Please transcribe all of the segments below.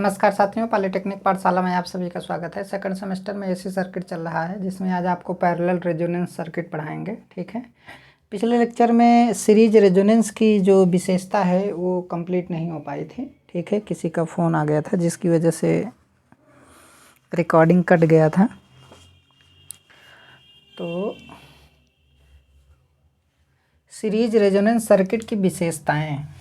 नमस्कार साथियों, पॉलिटेक्निक पाठशाला में आप सभी का स्वागत है। सेकंड सेमेस्टर में एसी सर्किट चल रहा है, जिसमें आज आपको पैरेलल रेजोनेंस सर्किट पढ़ाएंगे। ठीक है, पिछले लेक्चर में सीरीज रेजोनेंस की जो विशेषता है वो कंप्लीट नहीं हो पाई थी। ठीक है, किसी का फ़ोन आ गया था जिसकी वजह से रिकॉर्डिंग कट गया था। तो सीरीज रेजोनेंस सर्किट की विशेषताएं।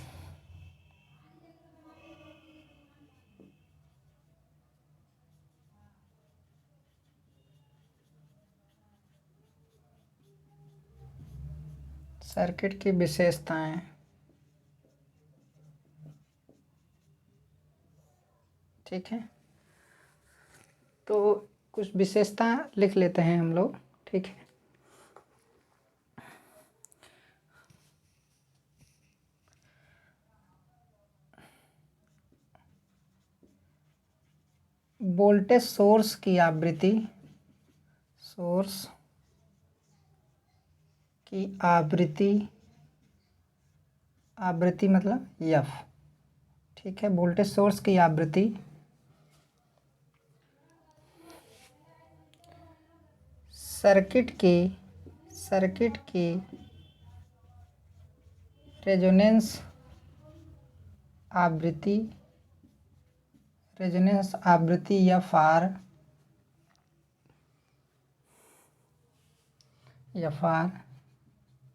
सर्किट की विशेषताएं, ठीक है, तो कुछ विशेषता लिख लेते हैं हम लोग। ठीक है, वोल्टेज सोर्स की आवृत्ति, सोर्स की आवृत्ति, आवृत्ति मतलब एफ। ठीक है, वोल्टेज सोर्स की आवृत्ति सर्किट की रेजोनेंस आवृत्ति, रेजोनेंस आवृत्ति एफ आर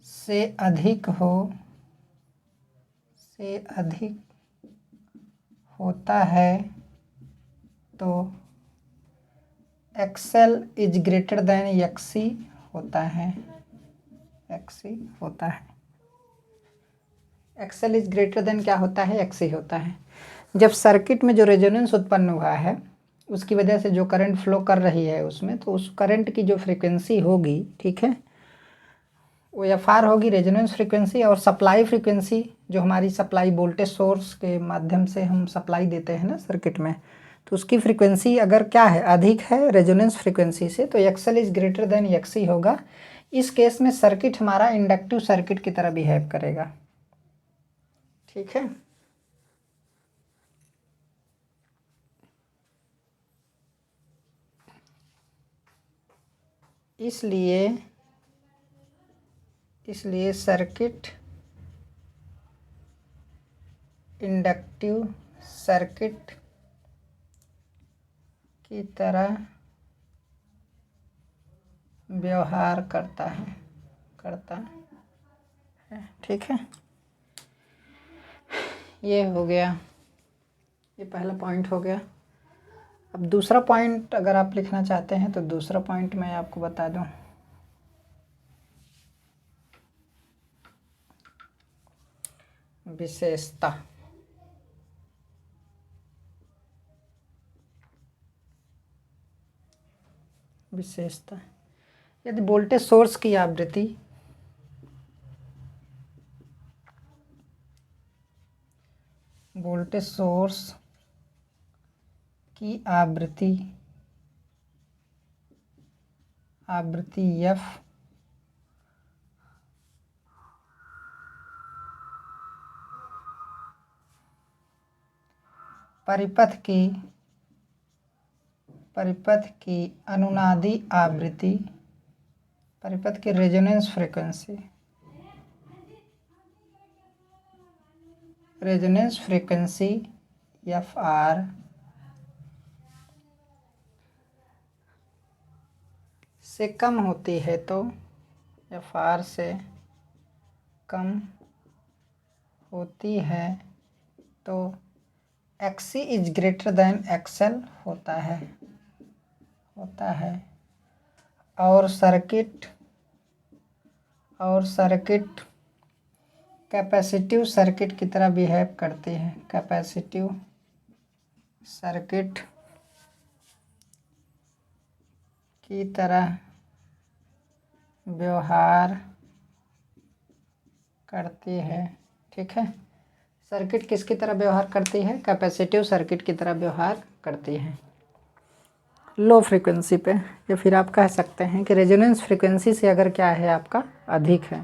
से अधिक होता है तो XL is greater than XC होता है। एक्सएल इज ग्रेटर देन क्या होता है? एक्सी होता है। जब सर्किट में जो रेजोनेंस उत्पन्न हुआ है उसकी वजह से जो करंट फ्लो कर रही है उसमें, तो उस करंट की जो फ्रीक्वेंसी होगी, ठीक है, वो एफ आर होगी, रेजोनेंस फ्रीक्वेंसी। और सप्लाई फ्रीक्वेंसी, जो हमारी सप्लाई वोल्टेज सोर्स के माध्यम से हम सप्लाई देते हैं ना सर्किट में, तो उसकी फ्रीक्वेंसी अगर क्या है, अधिक है रेजोनेंस फ्रीक्वेंसी से, तो XL is greater than XC होगा। इस केस में सर्किट हमारा इंडक्टिव सर्किट की तरह बिहेव करेगा। ठीक है, इसलिए सर्किट इंडक्टिव सर्किट की तरह व्यवहार करता है। ठीक है, ये हो गया, ये पहला पॉइंट हो गया। अब दूसरा पॉइंट अगर आप लिखना चाहते हैं तो दूसरा पॉइंट मैं आपको बता दूं। विशेषता, यदि वोल्टेज सोर्स की आवृत्ति आवृत्ति एफ परिपथ की अनुनादी आवृत्ति, परिपथ की रेजोनेंस फ्रीक्वेंसी एफ आर से कम होती है, तो एफ आर से कम होती है तो XC is greater than XL होता है। और सर्किट कैपेसिटिव सर्किट की तरह बिहेव करती है। कैपेसिटिव सर्किट की तरह व्यवहार करती है। ठीक है, सर्किट किसकी तरह व्यवहार करती है? कैपेसिटिव सर्किट की तरह व्यवहार करती है लो फ्रीक्वेंसी पे, या फिर आप कह सकते हैं कि रेजोनेंस फ्रीक्वेंसी से अगर क्या है आपका अधिक है।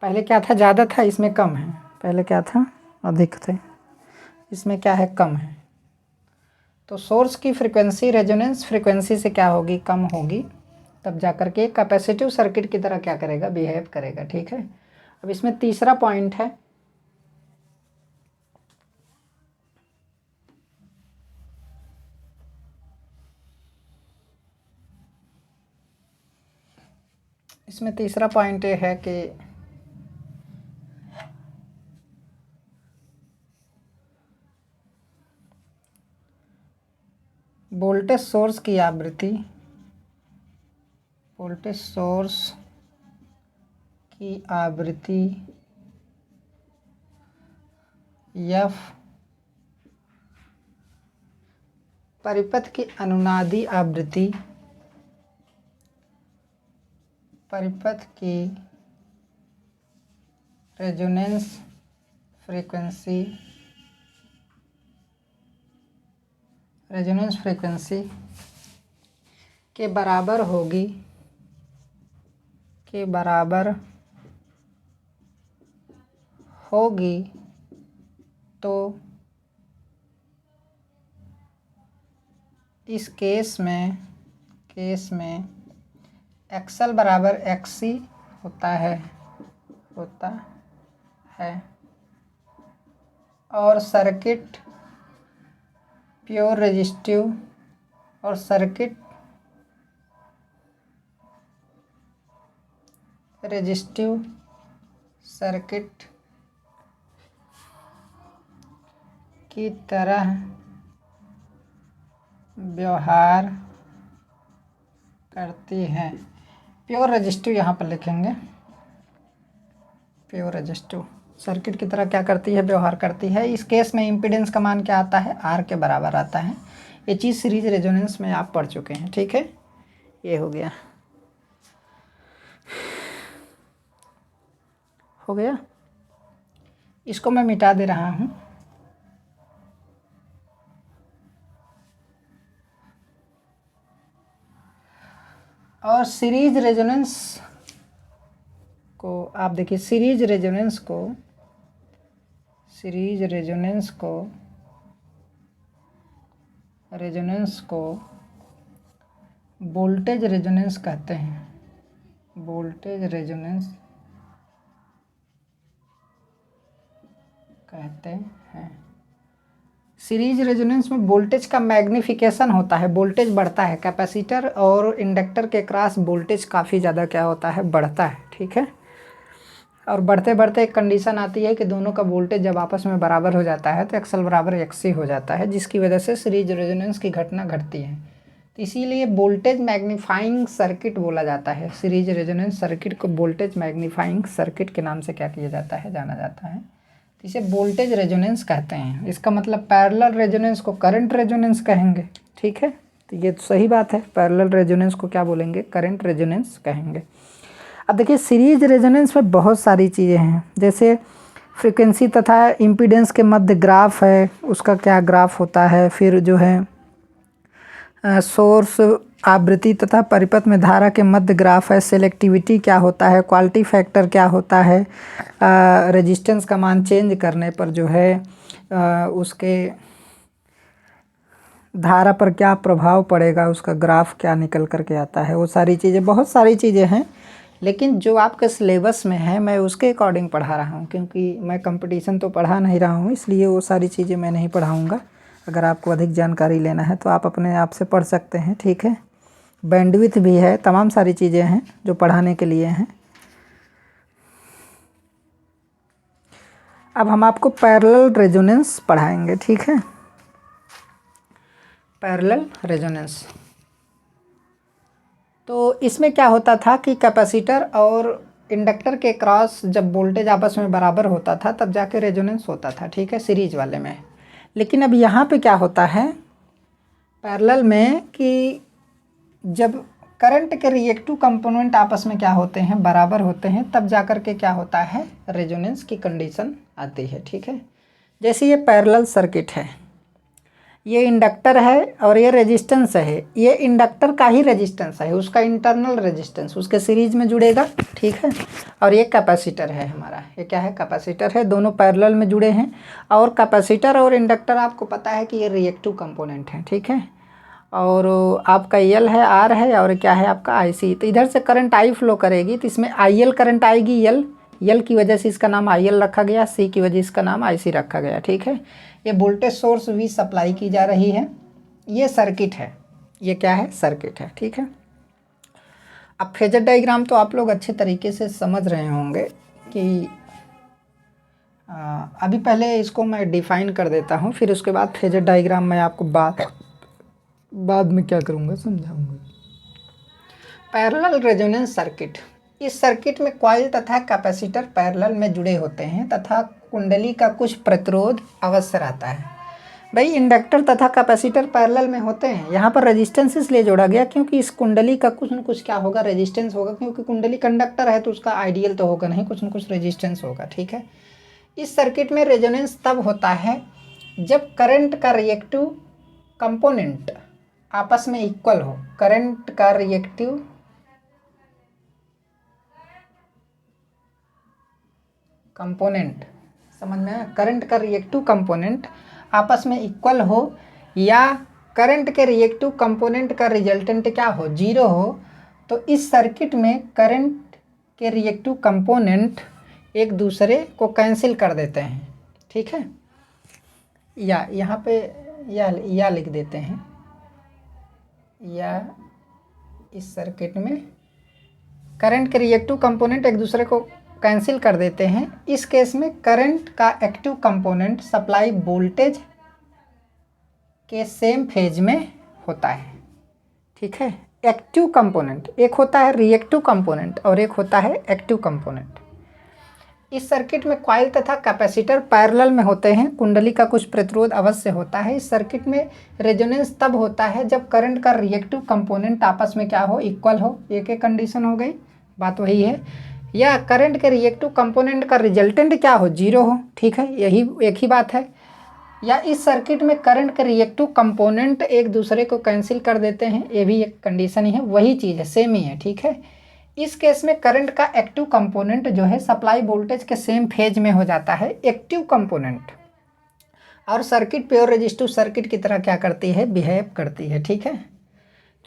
पहले क्या था? ज़्यादा था, इसमें कम है। पहले क्या था? अधिक थे, इसमें क्या है? कम है। तो सोर्स की फ्रीक्वेंसी रेजोनेंस फ्रीक्वेंसी से क्या होगी, कम होगी, तब जाकर के कैपेसिटिव सर्किट की तरह क्या करेगा, बिहेव करेगा। ठीक है। अब इसमें तीसरा पॉइंट है, इसमें तीसरा पॉइंट ये है कि वोल्टेज सोर्स की आवृत्ति, वोल्टेज सोर्स की आवृत्ति एफ परिपथ की अनुनादी आवृत्ति, परिपथ की रेजोनेंस फ्रीक्वेंसी, रेजोनेंस फ्रीक्वेंसी के बराबर होगी, के बराबर होगी तो इस केस में एक्सएल बराबर एक्ससी होता है और सर्किट प्योर रेजिस्टिव और सर्किट रेजिस्टिव सर्किट की तरह व्यवहार करती है। प्योर रेजिस्टिव यहाँ पर लिखेंगे, प्योर रेजिस्टिव सर्किट की तरह क्या करती है, व्यवहार करती है। इस केस में इम्पीडेंस का मान क्या आता है, आर के बराबर आता है। ये चीज़ सीरीज रेजोनेंस में आप पढ़ चुके हैं। ठीक है, ये हो गया, हो गया। इसको मैं मिटा दे रहा हूँ। और सीरीज रेजोनेंस को आप देखिए, सीरीज रेजोनेंस को वोल्टेज रेजोनेंस कहते हैं, वोल्टेज रेजोनेंस कहते हैं। सीरीज रेजोनेंस में वोल्टेज का मैग्निफिकेशन होता है, वोल्टेज बढ़ता है। कैपेसिटर और इंडक्टर के क्रॉस वोल्टेज काफ़ी ज़्यादा क्या होता है, बढ़ता है। ठीक है, और बढ़ते बढ़ते एक कंडीशन आती है कि दोनों का वोल्टेज जब आपस में बराबर हो जाता है तो एक्सएल बराबर एक्ससी हो जाता है, जिसकी वजह से सीरीज रेजोनेंस की घटना घटती है। तो इसीलिए वोल्टेज मैग्नीफाइंग सर्किट बोला जाता है। सीरीज रेजोनेंस सर्किट को वोल्टेज मैग्नीफाइंग सर्किट के नाम से क्या किया जाता है, जाना जाता है। तो इसे वोल्टेज रेजोनेंस कहते हैं। इसका मतलब पैरेलल रेजोनेंस को करंट रेजोनेंस कहेंगे। ठीक है, तो ये तो सही बात है, पैरेलल रेजोनेंस को क्या बोलेंगे, करंट रेजोनेंस कहेंगे। अब देखिए, सीरीज रेजोनेंस में बहुत सारी चीज़ें हैं, जैसे फ्रीक्वेंसी तथा इम्पीडेंस के मध्य ग्राफ है, उसका क्या ग्राफ होता है। फिर जो है सोर्स आवृत्ति तथा परिपथ में धारा के मध्य ग्राफ है। सेलेक्टिविटी क्या होता है, क्वालिटी फैक्टर क्या होता है, रेजिस्टेंस का मान चेंज करने पर जो है उसके धारा पर क्या प्रभाव पड़ेगा, उसका ग्राफ क्या निकल करके आता है। वो सारी चीज़ें, बहुत सारी चीज़ें हैं, लेकिन जो आपके सिलेबस में है मैं उसके अकॉर्डिंग पढ़ा रहा हूँ, क्योंकि मैं कंपटीशन तो पढ़ा नहीं रहा हूँ, इसलिए वो सारी चीज़ें मैं नहीं पढ़ाऊँगा। अगर आपको अधिक जानकारी लेना है तो आप अपने आप से पढ़ सकते हैं। ठीक है, बैंडविड्थ भी है, तमाम सारी चीज़ें हैं जो पढ़ाने के लिए हैं। अब हम आपको पैरेलल रेजोनेंस पढ़ाएंगे। ठीक है, पैरेलल रेजोनेंस। तो इसमें क्या होता था कि कैपेसिटर और इंडक्टर के क्रॉस जब वोल्टेज आपस में बराबर होता था तब जाके रेजोनेंस होता था। ठीक है, सीरीज वाले में। लेकिन अब यहाँ पे क्या होता है पैरेलल में कि जब करंट के रिएक्टिव कंपोनेंट आपस में क्या होते हैं, बराबर होते हैं, तब जाकर के क्या होता है, रेजोनेंस की कंडीशन आती है। ठीक है, जैसे ये पैरेलल सर्किट है, ये इंडक्टर है और ये रेजिस्टेंस है, ये इंडक्टर का ही रेजिस्टेंस है, उसका इंटरनल रेजिस्टेंस उसके सीरीज में जुड़ेगा, ठीक है। और ये कैपेसिटर है हमारा, ये क्या है, कैपेसिटर है, दोनों पैरेलल में जुड़े हैं। और कैपेसिटर और इंडक्टर आपको पता है कि ये रिएक्टिव कंपोनेंट है, ठीक है। और आपका एल है, आर है, और क्या है आपका आई सी। तो इधर से करंट आई फ्लो करेगी तो इसमें आई एल करंट आएगी, एल की वजह से इसका नाम आई एल रखा गया, सी की वजह से इसका नाम आई सी रखा गया, ठीक है। ये वोल्टेज सोर्स वी सप्लाई की जा रही है, ये सर्किट है, ये क्या है, सर्किट है, ठीक है। अब फेजर डायग्राम तो आप लोग अच्छे तरीके से समझ रहे होंगे कि अभी पहले इसको मैं डिफ़ाइन कर देता हूँ, फिर उसके बाद फेजर डायग्राम मैं आपको बाद में क्या करूँगा, समझाऊँगा। पैरेलल रेजोनेंस सर्किट, इस सर्किट में कॉइल तथा कैपेसिटर पैरेलल में जुड़े होते हैं तथा कुंडली का कुछ प्रतिरोध अवश्य रहता है। भाई इंडक्टर तथा कैपेसिटर पैरेलल में होते हैं, यहाँ पर रेजिस्टेंस इसलिए जोड़ा गया क्योंकि इस कुंडली का कुछ न कुछ क्या होगा, रेजिस्टेंस होगा, क्योंकि कुंडली कंडक्टर है तो उसका आइडियल तो होगा नहीं, कुछ न कुछ रेजिस्टेंस होगा, ठीक है। इस सर्किट में रेजोनेंस तब होता है जब करंट का रिएक्टिव कंपोनेंट आपस में इक्वल हो। करंट का रिएक्टिव कंपोनेंट, समझ में आया, करंट का रिएक्टिव कंपोनेंट आपस में इक्वल हो, या करंट के रिएक्टिव कंपोनेंट का रिजल्टेंट क्या हो, जीरो हो। तो इस सर्किट में करंट के रिएक्टिव कंपोनेंट एक दूसरे को कैंसिल कर देते हैं, ठीक है। या यहाँ पे या लिख देते हैं, या इस सर्किट में करंट के रिएक्टिव कंपोनेंट एक दूसरे को कैंसिल कर देते हैं। इस केस में करंट का एक्टिव कंपोनेंट सप्लाई वोल्टेज के सेम फेज में होता है, ठीक है। एक्टिव कंपोनेंट एक होता है रिएक्टिव कंपोनेंट और एक होता है एक्टिव कंपोनेंट। इस सर्किट में कॉइल तथा कैपेसिटर पैरेलल में होते हैं, कुंडली का कुछ प्रतिरोध अवश्य होता है। इस सर्किट में रेजोनेंस तब होता है जब करंट का रिएक्टिव कंपोनेंट आपस में क्या हो, इक्वल हो। एक कंडीशन हो गई, बात वही है। या करंट के रिएक्टिव कंपोनेंट का रिजल्टेंट क्या हो, जीरो हो, ठीक है, यही एक ही बात है। या इस सर्किट में करंट के रिएक्टिव कंपोनेंट एक दूसरे को कैंसिल कर देते हैं, ये भी एक कंडीशन ही है, वही चीज़ है, सेम ही है, ठीक है। इस केस में करंट का एक्टिव कंपोनेंट जो है सप्लाई वोल्टेज के सेम फेज में हो जाता है, एक्टिव कंपोनेंट। और सर्किट प्योर रेजिस्टिव सर्किट की तरह क्या करती है, बिहेव करती है, ठीक है।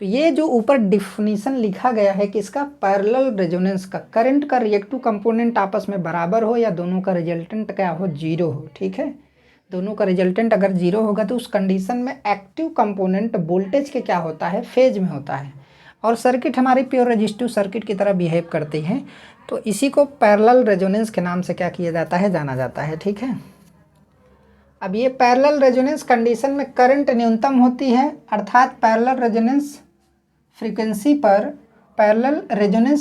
तो ये जो ऊपर डिफिनीशन लिखा गया है कि इसका पैरेलल रेजोनेंस का, करंट का रिएक्टिव कंपोनेंट आपस में बराबर हो या दोनों का रिजल्टेंट क्या हो, जीरो हो, ठीक है। दोनों का रिजल्टेंट अगर जीरो होगा तो उस कंडीशन में एक्टिव कंपोनेंट वोल्टेज के क्या होता है, फेज में होता है, और सर्किट हमारी प्योर रेजिस्टिव सर्किट की तरह बिहेव करती है। तो इसी को पैरेलल रेजोनेंस के नाम से क्या किया जाता है, जाना जाता है, ठीक है। अब ये पैरेलल रेजोनेंस कंडीशन में करंट न्यूनतम होती है, अर्थात पैरेलल रेजोनेंस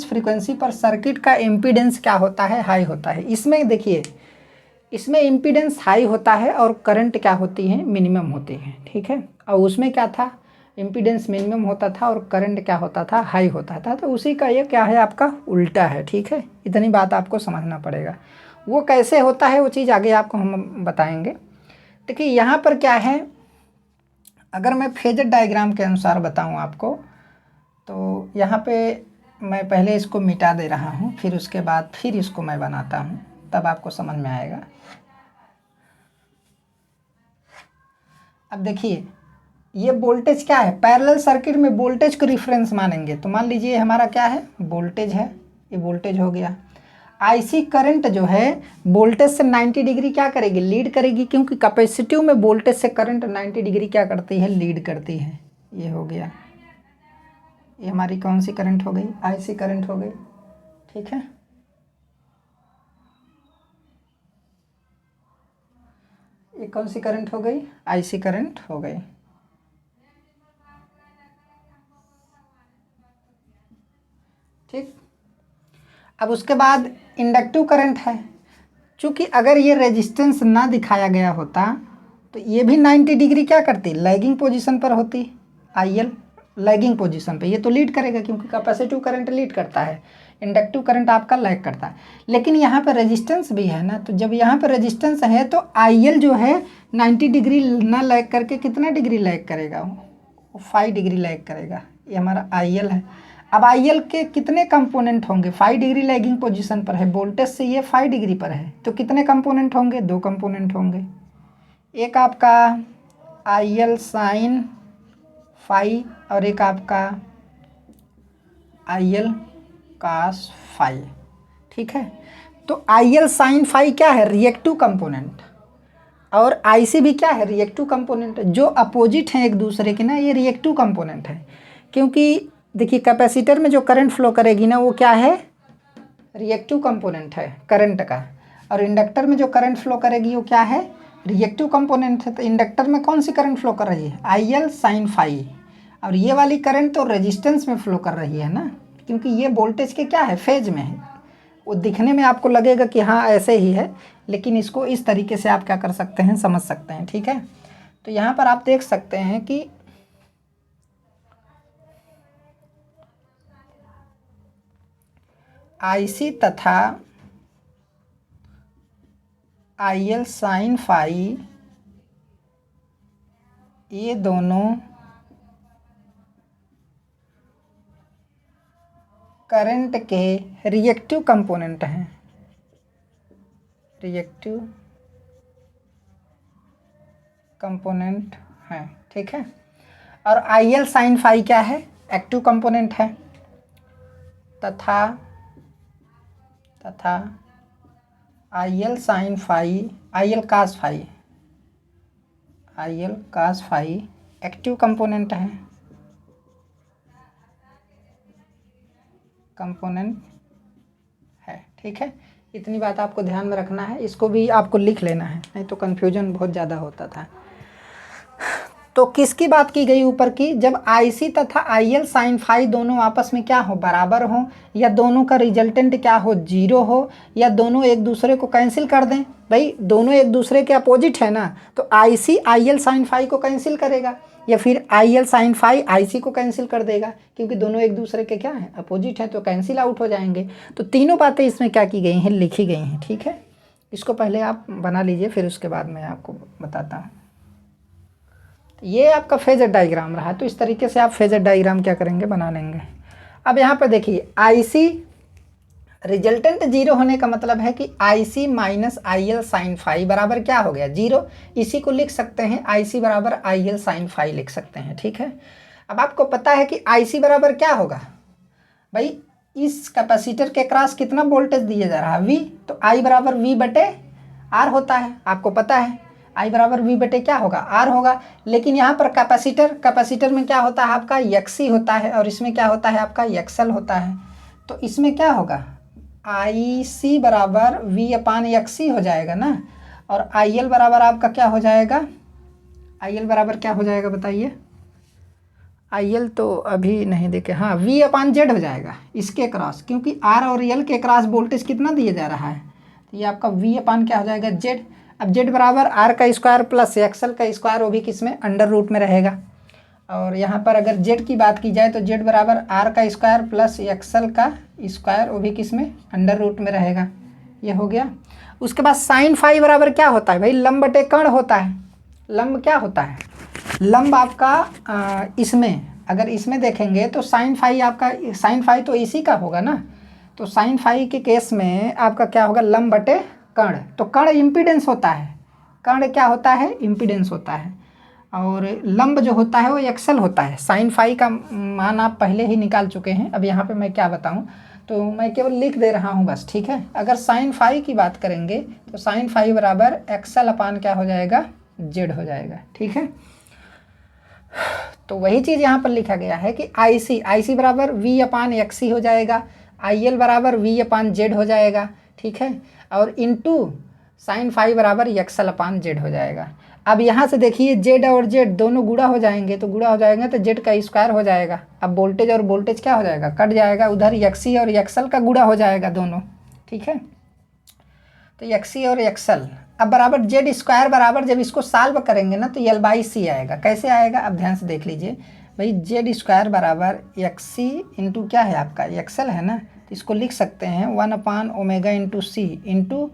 फ्रीक्वेंसी पर सर्किट का इम्पीडेंस क्या होता है, हाई होता है। इसमें देखिए, इसमें इम्पीडेंस हाई होता है और करंट क्या होती है, मिनिमम होती है, ठीक है। और उसमें क्या था, इम्पीडेंस मिनिमम होता था और करंट क्या होता था, हाई होता था। तो उसी का ये क्या है, आपका उल्टा है, ठीक है। इतनी बात आपको समझना पड़ेगा। वो कैसे होता है वो चीज़ आगे आपको हम बताएंगे। देखिए यहाँ पर क्या है, अगर मैं फेजर डायग्राम के अनुसार बताऊँ आपको, तो यहाँ पे मैं पहले इसको मिटा दे रहा हूँ, फिर उसके बाद फिर इसको मैं बनाता हूँ, तब आपको समझ में आएगा। अब देखिए ये वोल्टेज क्या है, पैरेलल सर्किट में वोल्टेज को रिफरेंस मानेंगे। तो मान लीजिए हमारा क्या है, वोल्टेज है, ये वोल्टेज हो गया। आईसी करंट जो है वोल्टेज से 90 डिग्री क्या करेगी, लीड करेगी, क्योंकि कैपेसिटिव में वोल्टेज से करंट 90 डिग्री क्या करती है, लीड करती है। ये हो गया, ये हमारी कौन सी करंट हो गई, आईसी करंट हो गई, ठीक है। ये कौन सी करंट हो गई, आईसी करंट हो गई, ठीक। अब उसके बाद इंडक्टिव करंट है। चूँकि अगर ये रेजिस्टेंस ना दिखाया गया होता तो ये भी 90 डिग्री क्या करती, लैगिंग पोजीशन पर होती। आईएल लैगिंग पोजीशन पे, ये तो लीड करेगा क्योंकि कैपेसिटिव करंट लीड करता है। इंडक्टिव करंट आपका लैग करता है। लेकिन यहाँ पर रेजिस्टेंस भी है ना, तो जब यहाँ पर रेजिस्टेंस है तो IL जो है 90 डिग्री ना लैग करके कितना डिग्री लैग करेगा, वो 5 डिग्री लैग करेगा। ये हमारा IL है। अब IL के कितने कंपोनेंट होंगे, 5 डिग्री लैगिंग पोजीशन पर है, वोल्टेज से ये 5 डिग्री पर है, तो कितने कंपोनेंट होंगे, 2 कंपोनेंट होंगे। एक आपका IL साइन फाई और एक आपका IL कास फाई, ठीक है। तो IL साइन फाई क्या है, रिएक्टिव कंपोनेंट, और IC भी क्या है, रिएक्टिव कंपोनेंट। जो अपोजिट हैं एक दूसरे के ना, ये रिएक्टिव कंपोनेंट है। क्योंकि देखिए कैपेसिटर में जो करंट फ्लो करेगी ना, वो क्या है, रिएक्टिव कंपोनेंट है करंट का, और इंडक्टर में जो करंट फ्लो करेगी वो क्या है, रिएक्टिव कंपोनेंट है। तो इंडक्टर में कौन सी करंट फ्लो कर रही है, IL साइन फाई, और ये वाली करंट तो रेजिस्टेंस में फ्लो कर रही है ना, क्योंकि ये वोल्टेज के क्या है, फेज में है। वो दिखने में आपको लगेगा कि हाँ ऐसे ही है, लेकिन इसको इस तरीके से आप क्या कर सकते हैं, समझ सकते हैं, ठीक है। तो यहाँ पर आप देख सकते हैं कि IC तथा IL साइन फाई ये दोनों करंट के रिएक्टिव कंपोनेंट हैं, रिएक्टिव कंपोनेंट हैं, ठीक है। और IL साइन फाई क्या है, एक्टिव कंपोनेंट है, तथा IL sine phi, IL cos phi, IL cos phi active component है, कंपोनेंट है, ठीक है। इतनी बात आपको ध्यान में रखना है, इसको भी आपको लिख लेना है, नहीं तो कन्फ्यूजन बहुत ज़्यादा होता था। तो किसकी बात की गई ऊपर की, जब IC तथा IL साइन फाई दोनों आपस में क्या हो, बराबर हो, या दोनों का रिजल्टेंट क्या हो, 0 हो, या दोनों एक दूसरे को कैंसिल कर दें। भाई दोनों एक दूसरे के अपोजिट है ना, तो IC IL साइन फाई को कैंसिल करेगा, या फिर IL साइन फाई IC को कैंसिल कर देगा, क्योंकि दोनों एक दूसरे के क्या हैं, अपोजिट हैं, तो कैंसिल आउट हो जाएंगे। तो तीनों बातें इसमें क्या की गई हैं, लिखी गई हैं, ठीक है। इसको पहले आप बना लीजिए, फिर उसके बाद मैं आपको बताता हूँ। ये आपका फेजर डायग्राम रहा, तो इस तरीके से आप फेजर डायग्राम क्या करेंगे, बना लेंगे। अब यहाँ पर देखिए IC रिजल्टेंट 0 होने का मतलब है कि IC minus IL sine phi बराबर क्या हो गया, 0। इसी को लिख सकते हैं IC बराबर IL साइन फाई लिख सकते हैं, ठीक है। अब आपको पता है कि IC बराबर क्या होगा, भाई इस कैपेसिटर के क्रॉस कितना वोल्टेज दिया जा रहा है, V, तो I बराबर V बटे R होता है, आपको पता है I बराबर V बटे क्या होगा, R होगा। लेकिन यहाँ पर कैपेसिटर में क्या होता है आपका, XC होता है, और इसमें क्या होता है आपका, XL होता है। तो इसमें क्या होगा, IC बराबर V अपान XC हो जाएगा ना, और IL बराबर आपका क्या हो जाएगा, IL बराबर क्या हो जाएगा बताइए, IL तो अभी नहीं देखे, हाँ V अपान Z हो जाएगा इसके क्रॉस, क्योंकि R और L के क्रॉस वोल्टेज कितना दिया जा रहा है, तो ये आपका V अपान क्या हो जाएगा, Z। अब Z बराबर R का स्क्वायर प्लस XL का स्क्वायर, वो भी किस में, अंडर रूट में रहेगा। और यहाँ पर अगर Z की बात की जाए तो Z बराबर R का स्क्वायर प्लस XL का स्क्वायर, वो भी किस में, अंडर रूट में रहेगा। ये हो गया। उसके बाद साइन फाई बराबर क्या होता है भाई, लंब बटे कर्ण होता है। लंब क्या होता है, लंब आपका इसमें, अगर इसमें देखेंगे तो साइन फाई आपका, साइन फाई तो इसी का होगा ना, तो साइन फाई के केस में आपका क्या होगा, लंब बटे कर्ण। तो कर्ण इम्पीडेंस होता है, कर्ण क्या होता है, इम्पीडेंस होता है, और लंब जो होता है वो XL होता है। साइन फाई का मान आप पहले ही निकाल चुके हैं, अब यहाँ पे मैं क्या बताऊँ, तो मैं केवल लिख दे रहा हूँ बस, ठीक है। अगर साइन फाई की बात करेंगे तो साइन फाई बराबर XL अपान क्या हो जाएगा, Z हो जाएगा, ठीक है। तो वही चीज़ यहाँ पर लिखा गया है कि IC बराबर V अपान XC हो जाएगा, IL बराबर V अपान Z हो जाएगा, ठीक है, और इनटू साइन फाई बराबर XL अपान Z हो जाएगा। अब यहाँ से देखिए Z और Z दोनों गुणा हो जाएंगे, तो गुणा हो जाएंगे तो Z का स्क्वायर हो जाएगा। अब वोल्टेज और वोल्टेज क्या हो जाएगा, कट जाएगा, उधर XC और XL का गुणा हो जाएगा दोनों, ठीक है। तो XC और XL अब बराबर Z स्क्वायर बराबर, जब इसको सॉल्व करेंगे ना तो L/C आएगा। कैसे आएगा, अब ध्यान से देख लीजिए भाई, Z स्क्वायर बराबर XC इंटू क्या है आपका, XL है ना, तो इसको लिख सकते हैं 1/ओमेगा इंटू सी इंटू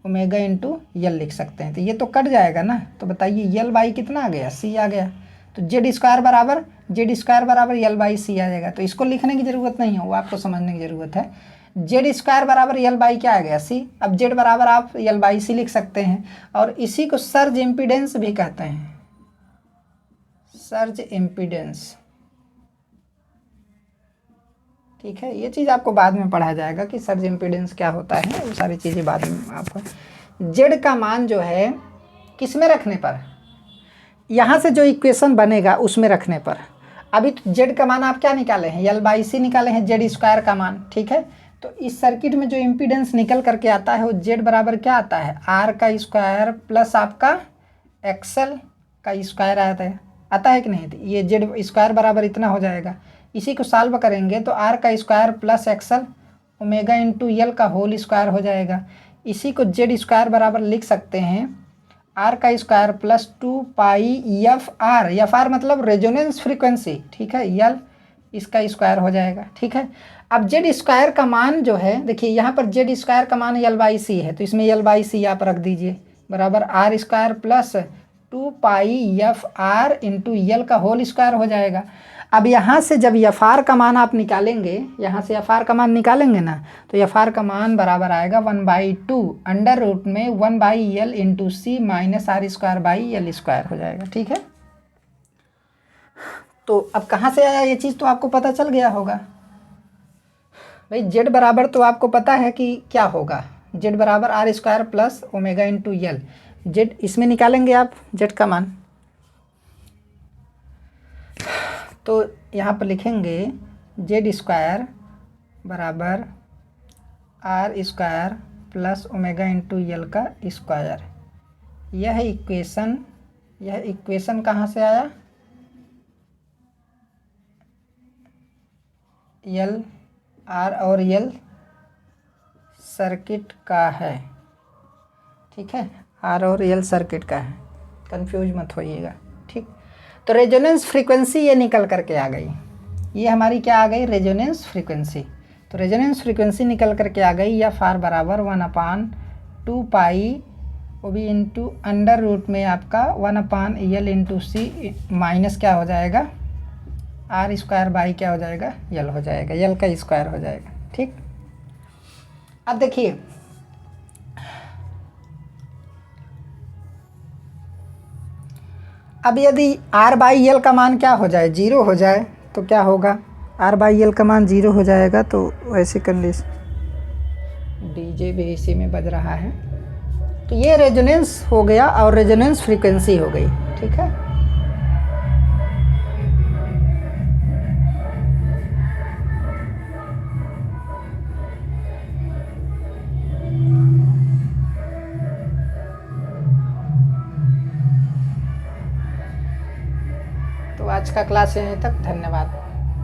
ओमेगा इंटू यल लिख सकते हैं। तो ये तो कट जाएगा ना, तो बताइए यल बाई कितना आ गया, सी आ गया। तो जेड स्क्वायर बराबर यल बाई सी आ जाएगा। तो इसको लिखने की ज़रूरत नहीं है, वो आपको समझने की ज़रूरत है। जेड स्क्वायर बराबर यल बाई क्या आ गया, सी। अब जेड बराबर आप यल बाई सी लिख सकते हैं, और इसी को सर्ज इम्पीडेंस भी कहते हैं, सर्ज इम्पीडेंस। ठीक है, ये चीज़ आपको बाद में पढ़ा जाएगा कि सर्ज इम्पीडेंस क्या होता है, वो सारी चीज़ें बाद में आपको। जेड का मान जो है किस में रखने पर, यहाँ से जो इक्वेशन बनेगा उसमें रखने पर। अभी तो जेड का मान आप क्या निकाले हैं, यल बाई सी निकाले हैं, जेड स्क्वायर का मान। ठीक है, तो इस सर्किट में जो इम्पीडेंस निकल करके आता है वो जेड बराबर क्या आता है, आर का स्क्वायर प्लस आपका एक्सएल का स्क्वायर आता है कि नहीं। तो ये जेड स्क्वायर बराबर इतना हो जाएगा। इसी को सॉल्व करेंगे तो आर का square plus XL omega into L का होल स्क्वायर हो जाएगा। इसी को जेड स्क्वायर बराबर लिख सकते हैं आर का square plus 2 pi F are मतलब रेजोनेंस फ्रीक्वेंसी। ठीक है, यल इसका स्क्वायर हो जाएगा। ठीक है, अब जेड स्क्वायर का मान जो है, देखिए यहाँ पर जेड स्क्वायर का मान यल बाई सी है, तो इसमें यल बाई सी आप रख दीजिए बराबर R square plus 2 pi F R into L का होल स्क्वायर हो जाएगा। अब यहाँ से जब एफ आर का मान आप निकालेंगे, यहाँ से एफ आर का मान निकालेंगे ना, तो एफ आर का मान बराबर आएगा 1/2 अंडर रूट में 1/यल into C minus R square by यल स्क्वायर हो जाएगा। ठीक है, तो अब कहाँ से आया ये चीज़ तो आपको पता चल गया होगा भाई। जेड बराबर तो आपको पता है कि क्या होगा, जेड बराबर R square plus omega into L. Z इसमें निकालेंगे आप जेड का मान, तो यहाँ पर लिखेंगे जेड स्क्वायर बराबर R square plus omega into L का स्क्वायर। यह इक्वेशन कहाँ से आया, यल आर और यल सर्किट का है। ठीक है, आर और यल सर्किट का है, कंफ्यूज मत होइएगा। ठीक, तो रेजोनेंस फ्रीक्वेंसी ये निकल करके आ गई, ये हमारी क्या आ गई, रेजोनेंस फ्रीक्वेंसी। तो रेजोनेंस फ्रीक्वेंसी निकल करके आ गई एफ आर बराबर 1/2 पाई वो भी इंटू अंडर रूट में आपका 1/यल इंटू सी माइनस क्या हो जाएगा, आर स्क्वायर बाई क्या हो जाएगा, यल हो जाएगा, यल का स्क्वायर हो जाएगा। ठीक, अब देखिए अब यदि आर बाई यल का मान क्या हो जाए, 0 हो जाए, तो क्या होगा, आर बाई यल का मान 0 हो जाएगा। तो ऐसी कंडीशन, डीजे भी इसी में बज रहा है, तो ये रेजोनेंस हो गया और रेजोनेंस फ्रीक्वेंसी हो गई। ठीक है, तो आज का क्लास यहीं तक, धन्यवाद।